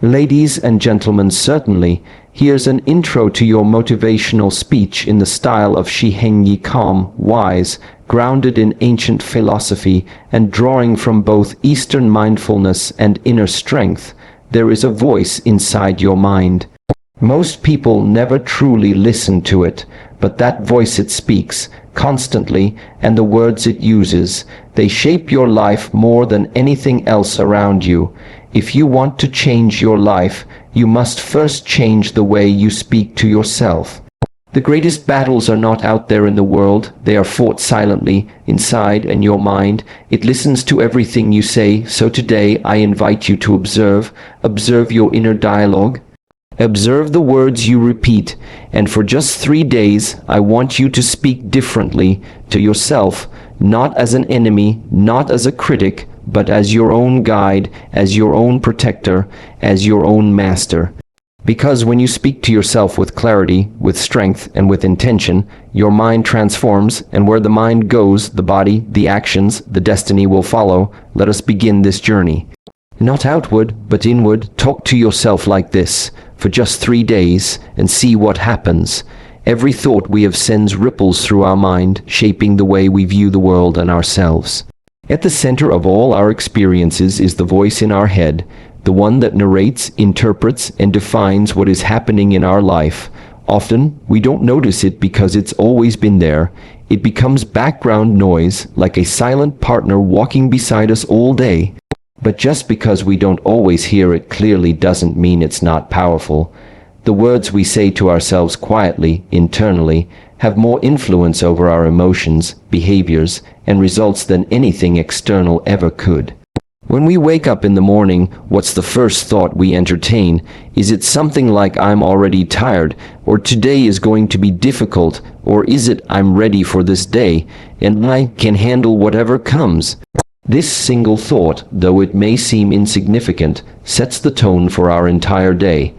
Ladies and gentlemen, certainly, here's an intro to your motivational speech in the style of Shi Heng Yi, calm, wise, grounded in ancient philosophy, and drawing from both Eastern mindfulness and inner strength. There is a voice inside your mind. Most people never truly listen to it, but that voice, it speaks constantly, and the words it uses, they shape your life more than anything else around you. If you want to change your life, you must first change the way you speak to yourself. The greatest battles are not out there in the world, they are fought silently, inside in your mind. It listens to everything you say, so today I invite you to observe your inner dialogue. Observe the words you repeat, and for just 3 days, I want you to speak differently to yourself, not as an enemy, not as a critic, but as your own guide, as your own protector, as your own master. Because when you speak to yourself with clarity, with strength, and with intention, your mind transforms, and where the mind goes, the body, the actions, the destiny will follow. Let us begin this journey. Not outward, but inward. Talk to yourself like this for just 3 days and see what happens. Every thought we have sends ripples through our mind, shaping the way we view the world and ourselves. At the center of all our experiences is the voice in our head, the one that narrates, interprets, and defines what is happening in our life. Often, we don't notice it because it's always been there. It becomes background noise, like a silent partner walking beside us all day. But just because we don't always hear it clearly doesn't mean it's not powerful. The words we say to ourselves quietly, internally, have more influence over our emotions, behaviors, and results than anything external ever could. When we wake up in the morning, what's the first thought we entertain? Is it something like I'm already tired, or today is going to be difficult, or is it I'm ready for this day, and I can handle whatever comes? This single thought, though it may seem insignificant, sets the tone for our entire day.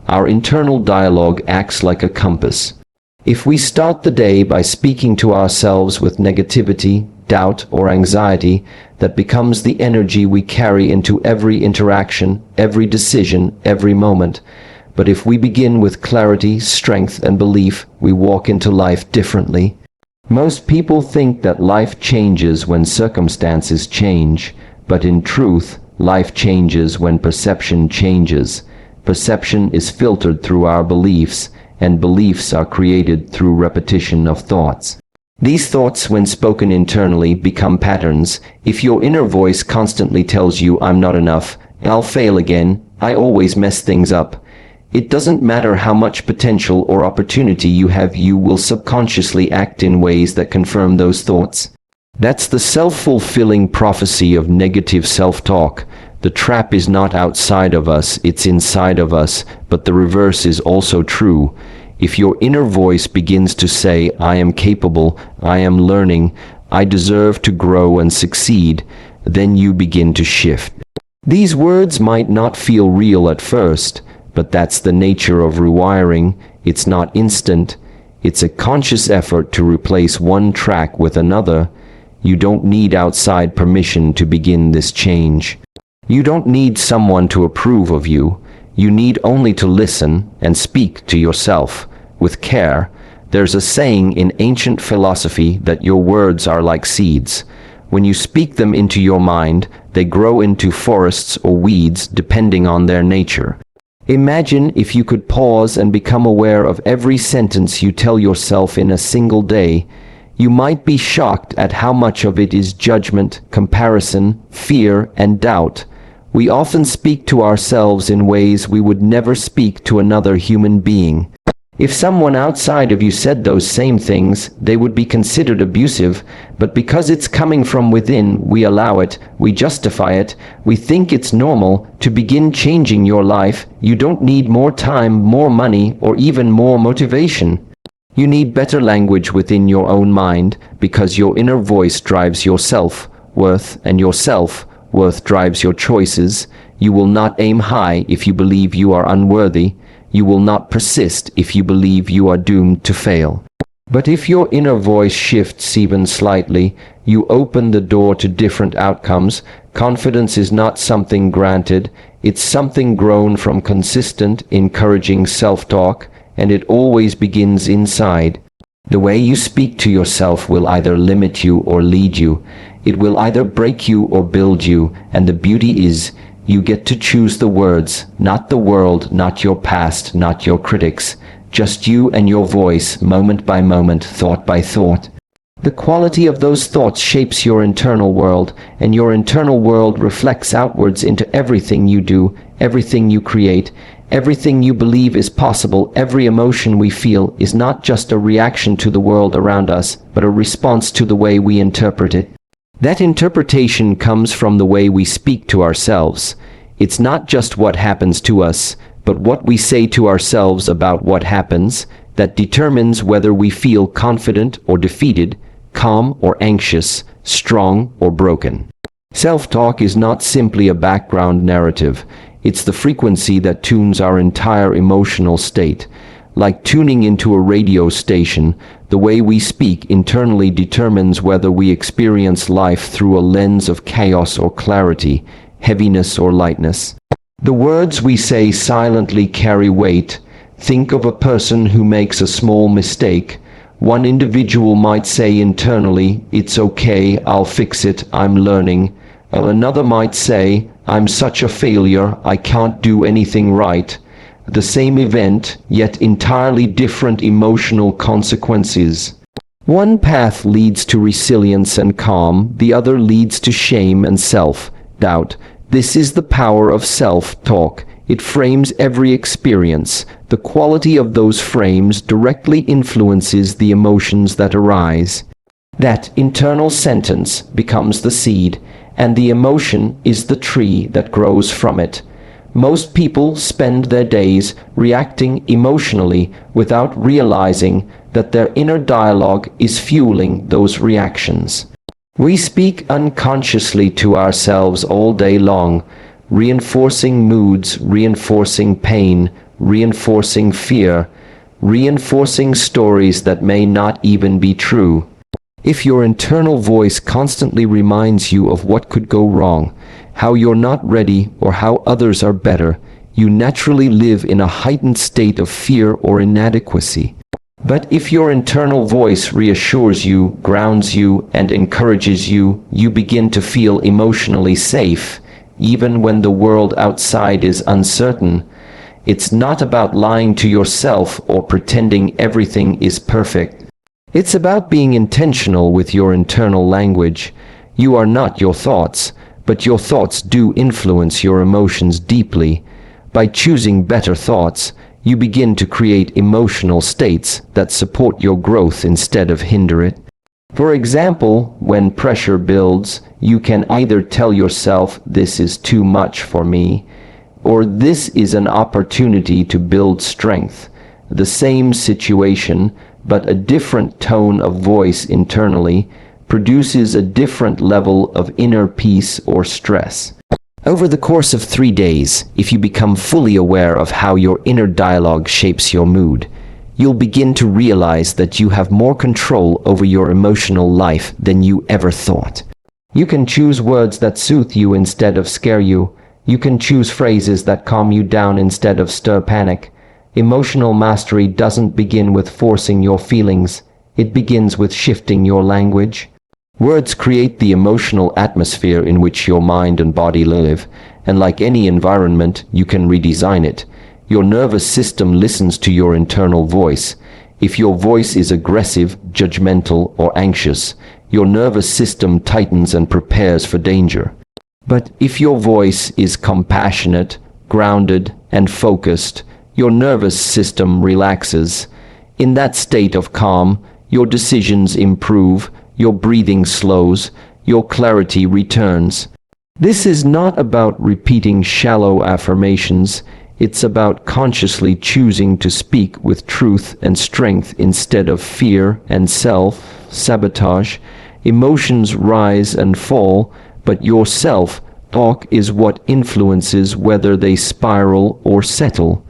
Our internal dialogue acts like a compass. If we start the day by speaking to ourselves with negativity, doubt, or anxiety, that becomes the energy we carry into every interaction, every decision, every moment. But if we begin with clarity, strength, and belief, we walk into life differently. Most people think that life changes when circumstances change, but in truth, life changes when perception changes. Perception is filtered through our beliefs, and beliefs are created through repetition of thoughts. These thoughts, when spoken internally, become patterns. If your inner voice constantly tells you, I'm not enough, I'll fail again, I always mess things up, it doesn't matter how much potential or opportunity you have, you will subconsciously act in ways that confirm those thoughts. That's the self-fulfilling prophecy of negative self-talk. The trap is not outside of us, it's inside of us, but the reverse is also true. If your inner voice begins to say, I am capable, I am learning, I deserve to grow and succeed, then you begin to shift. These words might not feel real at first, but that's the nature of rewiring. It's not instant. It's a conscious effort to replace one track with another. You don't need outside permission to begin this change. You don't need someone to approve of you. You need only to listen and speak to yourself with care. There's a saying in ancient philosophy that your words are like seeds. When you speak them into your mind, they grow into forests or weeds depending on their nature. Imagine if you could pause and become aware of every sentence you tell yourself in a single day. You might be shocked at how much of it is judgment, comparison, fear, and doubt. We often speak to ourselves in ways we would never speak to another human being. If someone outside of you said those same things, they would be considered abusive, but because it's coming from within, we allow it, we justify it, we think it's normal. To begin changing your life, you don't need more time, more money, or even more motivation. You need better language within your own mind, because your inner voice drives your self-worth, and your self-worth drives your choices. You will not aim high if you believe you are unworthy. You will not persist if you believe you are doomed to fail. But if your inner voice shifts even slightly, you open the door to different outcomes. Confidence is not something granted, It's something grown from consistent, encouraging self-talk, and it always begins inside. The way you speak to yourself will either limit you or lead you. It will either break you or build you, and the beauty is, you get to choose the words, not the world, not your past, not your critics, just you and your voice, moment by moment, thought by thought. The quality of those thoughts shapes your internal world, and your internal world reflects outwards into everything you do, everything you create, everything you believe is possible. Every emotion we feel is not just a reaction to the world around us, but a response to the way we interpret it. That interpretation comes from the way we speak to ourselves. It's not just what happens to us, but what we say to ourselves about what happens, that determines whether we feel confident or defeated, calm or anxious, strong or broken. Self-talk is not simply a background narrative. It's the frequency that tunes our entire emotional state. Like tuning into a radio station, the way we speak internally determines whether we experience life through a lens of chaos or clarity, heaviness or lightness. The words we say silently carry weight. Think of a person who makes a small mistake. One individual might say internally, "It's okay, I'll fix it, I'm learning." Another might say, "I'm such a failure, I can't do anything right." The same event, yet entirely different emotional consequences. One path leads to resilience and calm, the other leads to shame and self-doubt. This is the power of self-talk. It frames every experience. The quality of those frames directly influences the emotions that arise. That internal sentence becomes the seed, and the emotion is the tree that grows from it. Most people spend their days reacting emotionally without realizing that their inner dialogue is fueling those reactions. We speak unconsciously to ourselves all day long, reinforcing moods, reinforcing pain, reinforcing fear, reinforcing stories that may not even be true. If your internal voice constantly reminds you of what could go wrong, how you're not ready, or how others are better, you naturally live in a heightened state of fear or inadequacy. But if your internal voice reassures you, grounds you, and encourages you, you begin to feel emotionally safe, even when the world outside is uncertain. It's not about lying to yourself or pretending everything is perfect. It's about being intentional with your internal language. You are not your thoughts, but your thoughts do influence your emotions deeply. By choosing better thoughts, you begin to create emotional states that support your growth instead of hinder it. For example, when pressure builds, you can either tell yourself, "This is too much for me," or "This is an opportunity to build strength." The same situation, but a different tone of voice internally, produces a different level of inner peace or stress. Over the course of 3 days, if you become fully aware of how your inner dialogue shapes your mood, you'll begin to realize that you have more control over your emotional life than you ever thought. You can choose words that soothe you instead of scare you. You can choose phrases that calm you down instead of stir panic. Emotional mastery doesn't begin with forcing your feelings. It begins with shifting your language. Words create the emotional atmosphere in which your mind and body live, and like any environment, you can redesign it. Your nervous system listens to your internal voice. If your voice is aggressive, judgmental, or anxious, your nervous system tightens and prepares for danger. But if your voice is compassionate, grounded, and focused, your nervous system relaxes. In that state of calm, your decisions improve, your breathing slows, your clarity returns. This is not about repeating shallow affirmations. It's about consciously choosing to speak with truth and strength instead of fear and self-sabotage. Emotions rise and fall, but your self-talk is what influences whether they spiral or settle.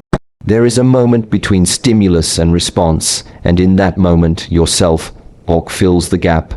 There is a moment between stimulus and response, and in that moment, your self-talk fills the gap.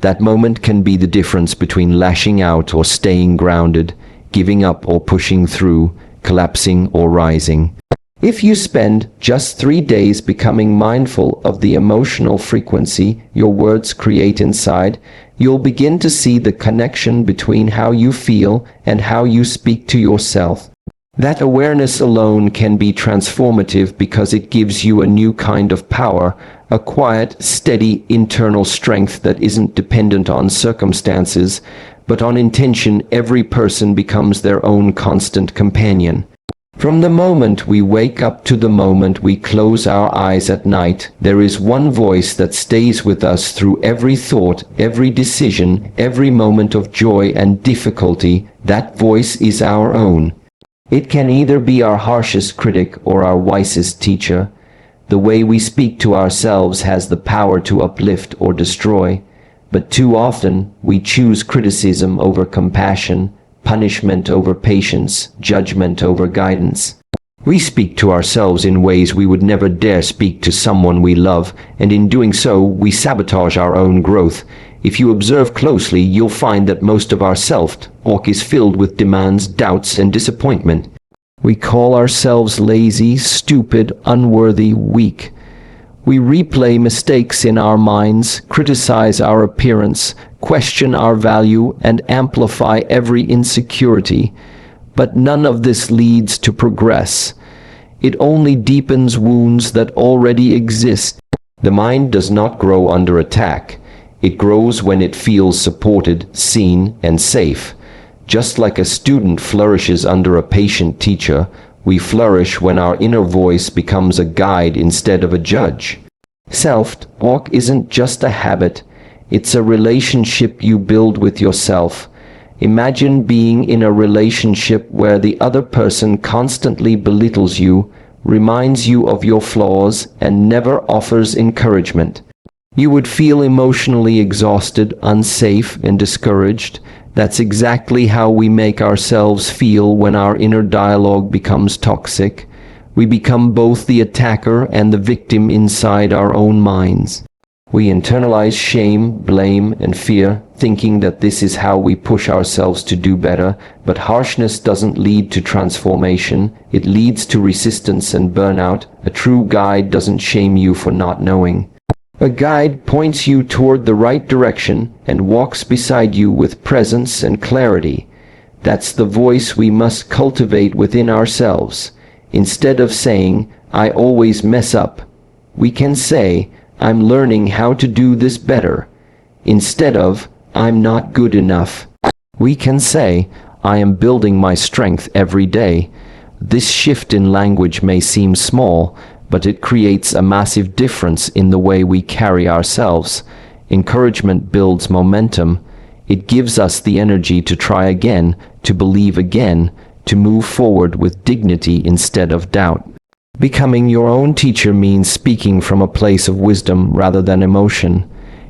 That moment can be the difference between lashing out or staying grounded. giving up or pushing through, collapsing or rising. If you spend just 3 days becoming mindful of the emotional frequency your words create inside, you'll begin to see the connection between how you feel and how you speak to yourself. That awareness alone can be transformative because it gives you a new kind of power, a quiet, steady internal strength that isn't dependent on circumstances, but on intention. Every person becomes their own constant companion. From the moment we wake up to the moment we close our eyes at night, there is one voice that stays with us through every thought, every decision, every moment of joy and difficulty. That voice is our own. It can either be our harshest critic or our wisest teacher. The way we speak to ourselves has the power to uplift or destroy, but too often we choose criticism over compassion, punishment over patience, judgment over guidance. We speak to ourselves in ways we would never dare speak to someone we love, and in doing so, we sabotage our own growth. If you observe closely, you'll find that most of our self-talk is filled with demands, doubts, and disappointment. We call ourselves lazy, stupid, unworthy, weak. We replay mistakes in our minds, criticize our appearance, question our value, and amplify every insecurity. But none of this leads to progress. It only deepens wounds that already exist. The mind does not grow under attack. It grows when it feels supported, seen, and safe. Just like a student flourishes under a patient teacher, we flourish when our inner voice becomes a guide instead of a judge. Self-talk isn't just a habit, it's a relationship you build with yourself. Imagine being in a relationship where the other person constantly belittles you, reminds you of your flaws, and never offers encouragement. You would feel emotionally exhausted, unsafe, and discouraged. That's exactly how we make ourselves feel when our inner dialogue becomes toxic. We become both the attacker and the victim inside our own minds. We internalize shame, blame, and fear, thinking that this is how we push ourselves to do better, but harshness doesn't lead to transformation. It leads to resistance and burnout. A true guide doesn't shame you for not knowing. A guide points you toward the right direction and walks beside you with presence and clarity. That's the voice we must cultivate within ourselves. Instead of saying, "I always mess up," we can say, "I'm learning how to do this better." Instead of, "I'm not good enough," we can say, "I am building my strength every day." This shift in language may seem small, but it creates a massive difference in the way we carry ourselves. Encouragement builds momentum. It gives us the energy to try again, to believe again, to move forward with dignity instead of doubt. Becoming your own teacher means speaking from a place of wisdom rather than emotion.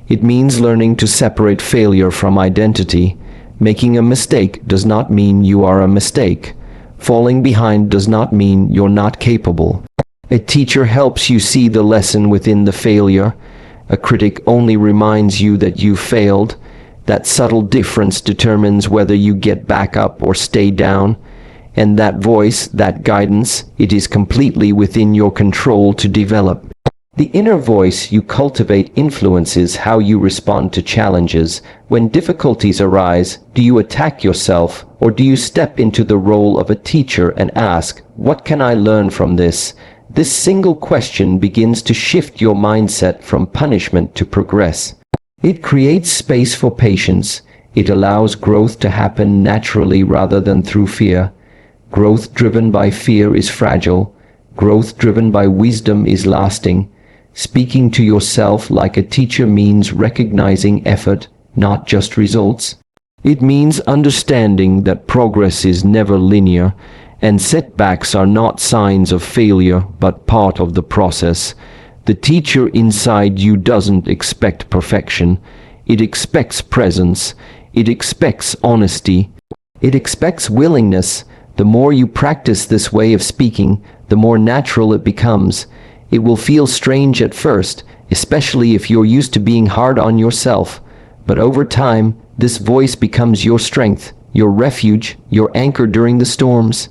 It means learning to separate failure from identity. Making a mistake does not mean you are a mistake. Falling behind does not mean you're not capable. A teacher helps you see the lesson within the failure. A critic only reminds you that you failed. That subtle difference determines whether you get back up or stay down. And that voice, that guidance, it is completely within your control to develop. The inner voice you cultivate influences how you respond to challenges. When difficulties arise, do you attack yourself, or do you step into the role of a teacher and ask, "What can I learn from this?" This single question begins to shift your mindset from punishment to progress. It creates space for patience. It allows growth to happen naturally rather than through fear. Growth driven by fear is fragile. Growth driven by wisdom is lasting. Speaking to yourself like a teacher means recognizing effort, not just results. It means understanding that progress is never linear, and setbacks are not signs of failure, but part of the process. The teacher inside you doesn't expect perfection. It expects presence. It expects honesty. It expects willingness. The more you practice this way of speaking, the more natural it becomes. It will feel strange at first, especially if you're used to being hard on yourself. But over time, this voice becomes your strength, your refuge, your anchor during the storms.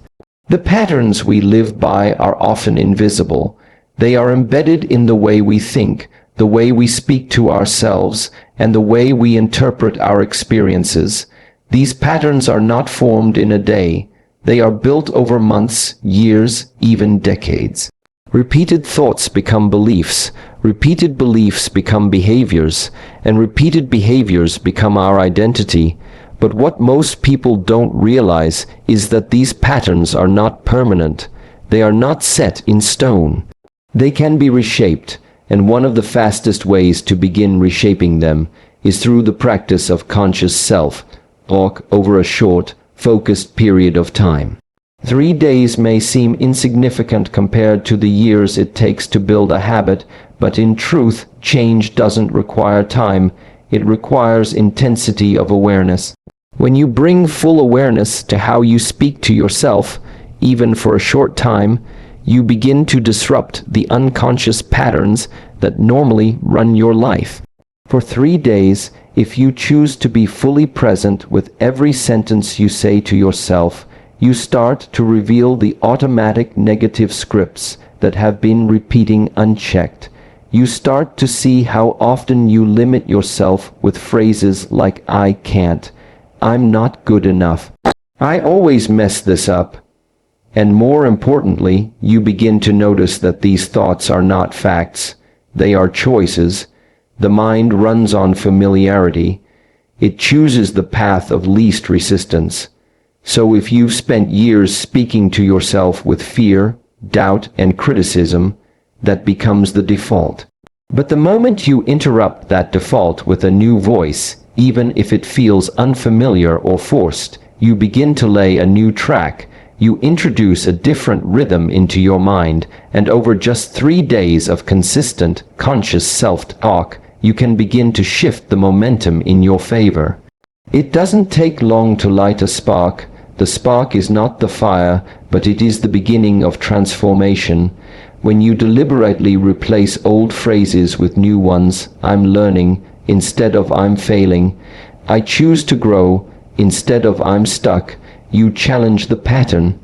The patterns we live by are often invisible. They are embedded in the way we think, the way we speak to ourselves, and the way we interpret our experiences. These patterns are not formed in a day. They are built over months, years, even decades. Repeated thoughts become beliefs, repeated beliefs become behaviors, and repeated behaviors become our identity. But what most people don't realize is that these patterns are not permanent. They are not set in stone. They can be reshaped, and one of the fastest ways to begin reshaping them is through the practice of conscious self-talk over a short, focused period of time. 3 days may seem insignificant compared to the years it takes to build a habit, but in truth, change doesn't require time. It requires intensity of awareness. When you bring full awareness to how you speak to yourself, even for a short time, you begin to disrupt the unconscious patterns that normally run your life. For 3 days, if you choose to be fully present with every sentence you say to yourself, you start to reveal the automatic negative scripts that have been repeating unchecked. You start to see how often you limit yourself with phrases like "I can't," "I'm not good enough," "I always mess this up." And more importantly, you begin to notice that these thoughts are not facts. They are choices. The mind runs on familiarity. It chooses the path of least resistance. So if you've spent years speaking to yourself with fear, doubt, and criticism, that becomes the default. But the moment you interrupt that default with a new voice, even if it feels unfamiliar or forced, you begin to lay a new track. You introduce a different rhythm into your mind, and over just 3 days of consistent, conscious self-talk, you can begin to shift the momentum in your favor. It doesn't take long to light a spark. The spark is not the fire, but it is the beginning of transformation. When you deliberately replace old phrases with new ones, "I'm learning," instead of "I'm failing," "I choose to grow," instead of "I'm stuck," you challenge the pattern.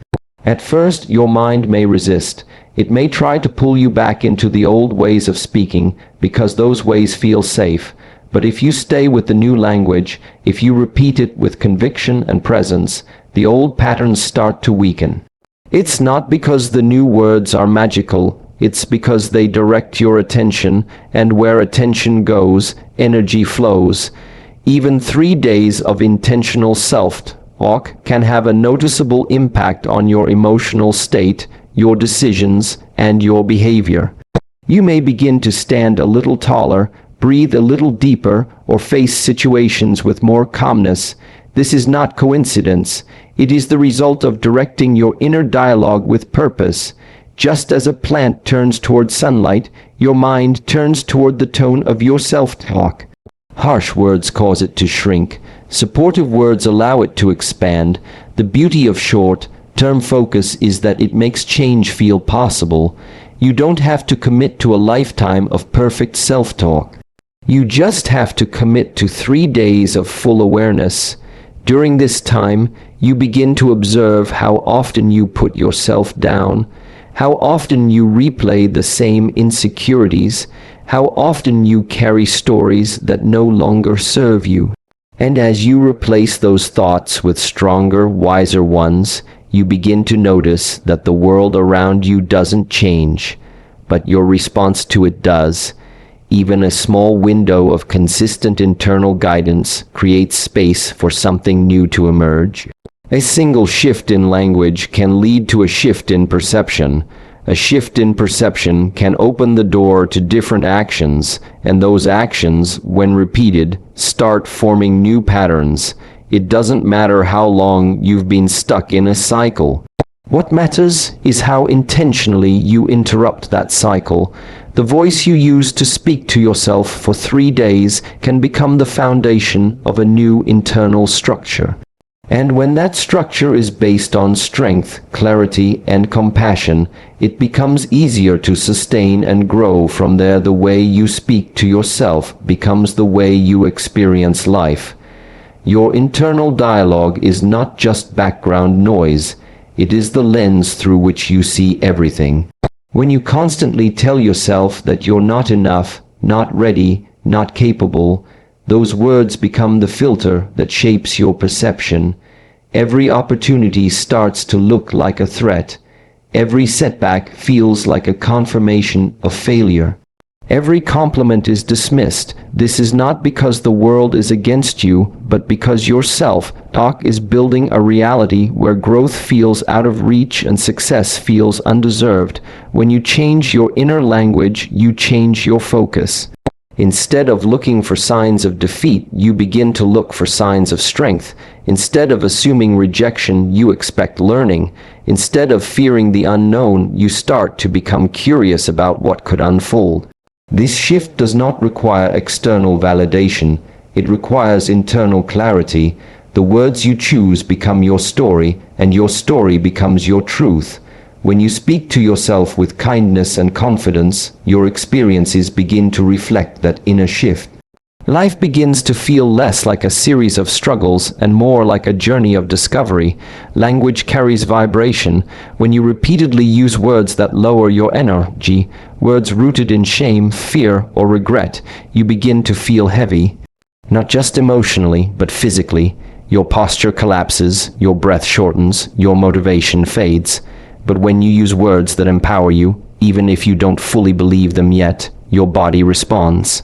At first, your mind may resist. It may try to pull you back into the old ways of speaking, because those ways feel safe. But if you stay with the new language, if you repeat it with conviction and presence, the old patterns start to weaken. It's not because the new words are magical, it's because they direct your attention, and where attention goes, energy flows. Even 3 days of intentional self-talk can have a noticeable impact on your emotional state, your decisions, and your behavior. You may begin to stand a little taller, breathe a little deeper, or face situations with more calmness. This is not coincidence. It is the result of directing your inner dialogue with purpose. Just as a plant turns toward sunlight, your mind turns toward the tone of your self-talk. Harsh words cause it to shrink. Supportive words allow it to expand. The beauty of short-term focus is that it makes change feel possible. You don't have to commit to a lifetime of perfect self-talk. You just have to commit to 3 days of full awareness. During this time, you begin to observe how often you put yourself down, how often you replay the same insecurities, how often you carry stories that no longer serve you. And as you replace those thoughts with stronger, wiser ones, you begin to notice that the world around you doesn't change, but your response to it does. Even a small window of consistent internal guidance creates space for something new to emerge. A single shift in language can lead to a shift in perception. A shift in perception can open the door to different actions, and those actions, when repeated, start forming new patterns. It doesn't matter how long you've been stuck in a cycle. What matters is how intentionally you interrupt that cycle. The voice you use to speak to yourself for 3 days can become the foundation of a new internal structure. And when that structure is based on strength, clarity, and compassion, it becomes easier to sustain and grow from there. The way you speak to yourself becomes the way you experience life. Your internal dialogue is not just background noise. It is the lens through which you see everything. When you constantly tell yourself that you're not enough, not ready, not capable, those words become the filter that shapes your perception. Every opportunity starts to look like a threat. Every setback feels like a confirmation of failure. Every compliment is dismissed. This is not because the world is against you, but because your self-talk is building a reality where growth feels out of reach and success feels undeserved. When you change your inner language, you change your focus. Instead of looking for signs of defeat, you begin to look for signs of strength. Instead of assuming rejection, you expect learning. Instead of fearing the unknown, you start to become curious about what could unfold. This shift does not require external validation. It requires internal clarity. The words you choose become your story, and your story becomes your truth. When you speak to yourself with kindness and confidence, your experiences begin to reflect that inner shift. Life begins to feel less like a series of struggles and more like a journey of discovery. Language carries vibration. When you repeatedly use words that lower your energy, words rooted in shame, fear, or regret, you begin to feel heavy. Not just emotionally, but physically. Your posture collapses, your breath shortens, your motivation fades. But when you use words that empower you, even if you don't fully believe them yet, your body responds.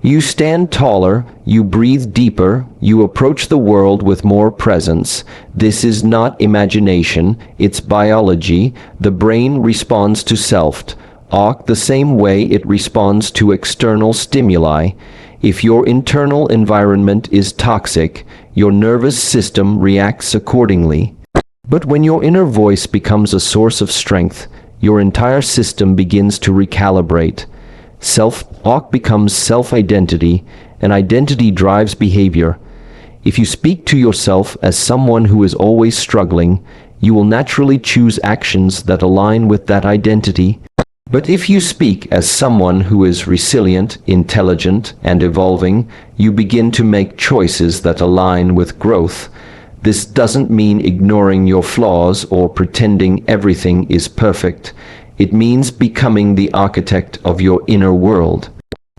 You stand taller, you breathe deeper, you approach the world with more presence. This is not imagination, it's biology. The brain responds to self-talk the same way it responds to external stimuli. If your internal environment is toxic, your nervous system reacts accordingly. But when your inner voice becomes a source of strength, your entire system begins to recalibrate. Self-talk becomes self-identity, and identity drives behavior. If you speak to yourself as someone who is always struggling, you will naturally choose actions that align with that identity. But if you speak as someone who is resilient, intelligent, and evolving, you begin to make choices that align with growth. This doesn't mean ignoring your flaws or pretending everything is perfect. It means becoming the architect of your inner world.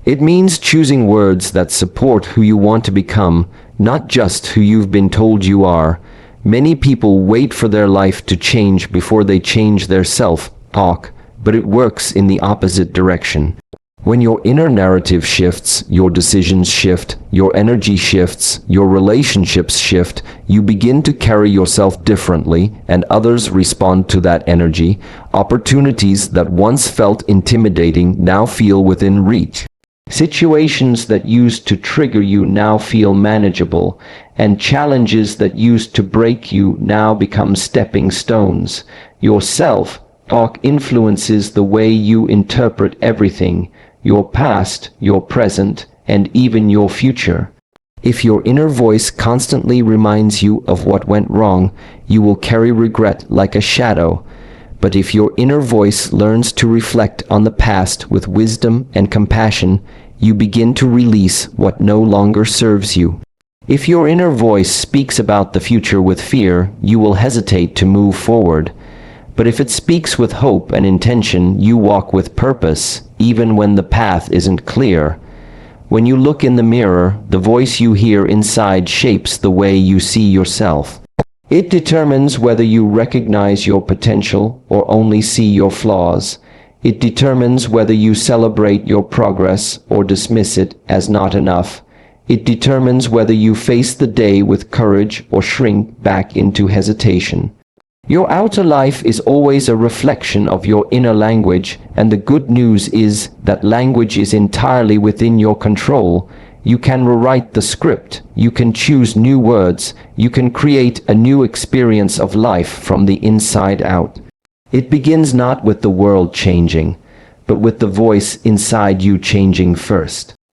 It means choosing words that support who you want to become, not just who you've been told you are. Many people wait for their life to change before they change their self-talk, but it works in the opposite direction. When your inner narrative shifts, your decisions shift, your energy shifts, your relationships shift, you begin to carry yourself differently, and others respond to that energy. Opportunities that once felt intimidating now feel within reach. Situations that used to trigger you now feel manageable, and challenges that used to break you now become stepping stones. Your self-talk influences the way you interpret everything. Your past, your present, and even your future. If your inner voice constantly reminds you of what went wrong, you will carry regret like a shadow. But if your inner voice learns to reflect on the past with wisdom and compassion, you begin to release what no longer serves you. If your inner voice speaks about the future with fear, you will hesitate to move forward. But if it speaks with hope and intention, you walk with purpose, even when the path isn't clear. When you look in the mirror, the voice you hear inside shapes the way you see yourself. It determines whether you recognize your potential or only see your flaws. It determines whether you celebrate your progress or dismiss it as not enough. It determines whether you face the day with courage or shrink back into hesitation. Your outer life is always a reflection of your inner language, and the good news is that language is entirely within your control. You can rewrite the script, you can choose new words, you can create a new experience of life from the inside out. It begins not with the world changing, but with the voice inside you changing first.